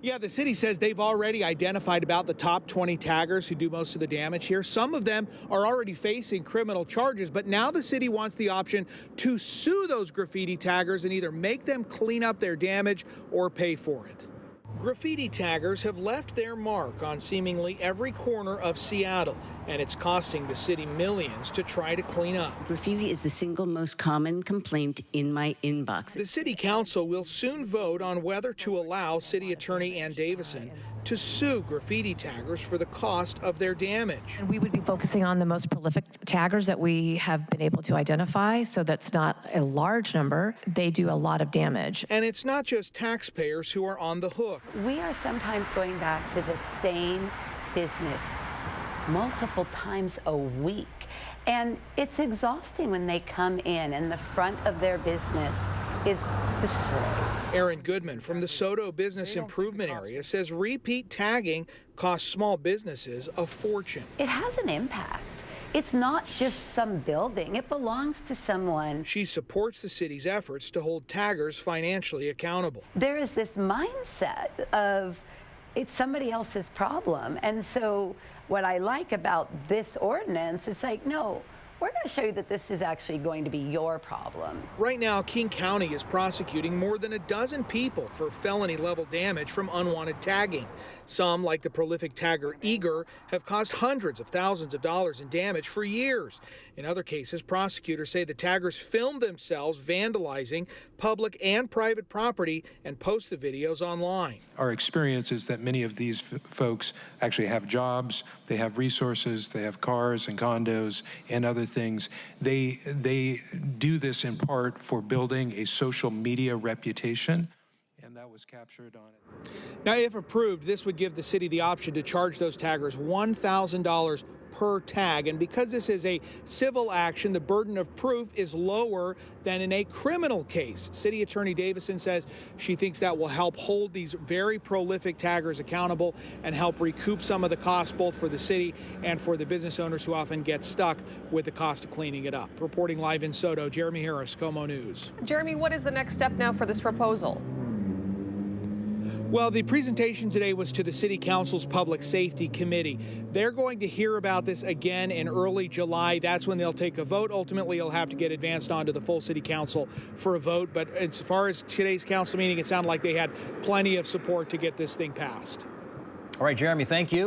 Yeah, the city says they've already identified about the top 20 taggers who do most of the damage here. Some of them are already facing criminal charges, but now the city wants the option to sue those graffiti taggers and either make them clean up their damage or pay for it. Graffiti taggers have left their mark on seemingly every corner of Seattle, and it's costing the city millions to try to clean up. Graffiti is the single most common complaint in my inbox. The city council will soon vote on whether to allow City Attorney Ann Davison to sue graffiti taggers for the cost of their damage. And we would be focusing on the most prolific taggers that we have been able to identify, so that's not a large number. They do a lot of damage. And it's not just taxpayers who are on the hook. We are sometimes going back to the same business multiple times a week. And it's exhausting when they come in and the front of their business is destroyed. Aaron Goodman from the Soto Business Improvement Area says repeat tagging costs small businesses a fortune. It has an impact. It's not just some building. It belongs to someone. She supports the city's efforts to hold taggers financially accountable. There is this mindset of it's somebody else's problem. And so what I like about this ordinance is like, no, we're going to show you that this is actually going to be your problem. Right now, King County is prosecuting more than a dozen people for felony-level damage from unwanted tagging. Some, like the prolific tagger Eager, have caused hundreds of thousands of dollars in damage for years. In other cases, prosecutors say the taggers filmed themselves vandalizing public and private property and post the videos online. Our experience is that many of these folks actually have jobs, they have resources, they have cars and condos and other things. They do this in part for building a social media reputation, and that was captured on it. Now, if approved, this would give the city the option to charge those taggers $1,000 per tag. And because this is a civil action, the burden of proof is lower than in a criminal case. City Attorney Davison says she thinks that will help hold these very prolific taggers accountable and help recoup some of the costs both for the city and for the business owners who often get stuck with the cost of cleaning it up. Reporting live in Soto, Jeremy Harris, KOMO News. Jeremy, what is the next step now for this proposal? Well, the presentation today was to the City Council's Public Safety Committee. They're going to hear about this again in early July. That's when they'll take a vote. Ultimately, it'll have to get advanced onto the full City Council for a vote. But as far as today's council meeting, it sounded like they had plenty of support to get this thing passed. All right, Jeremy, thank you.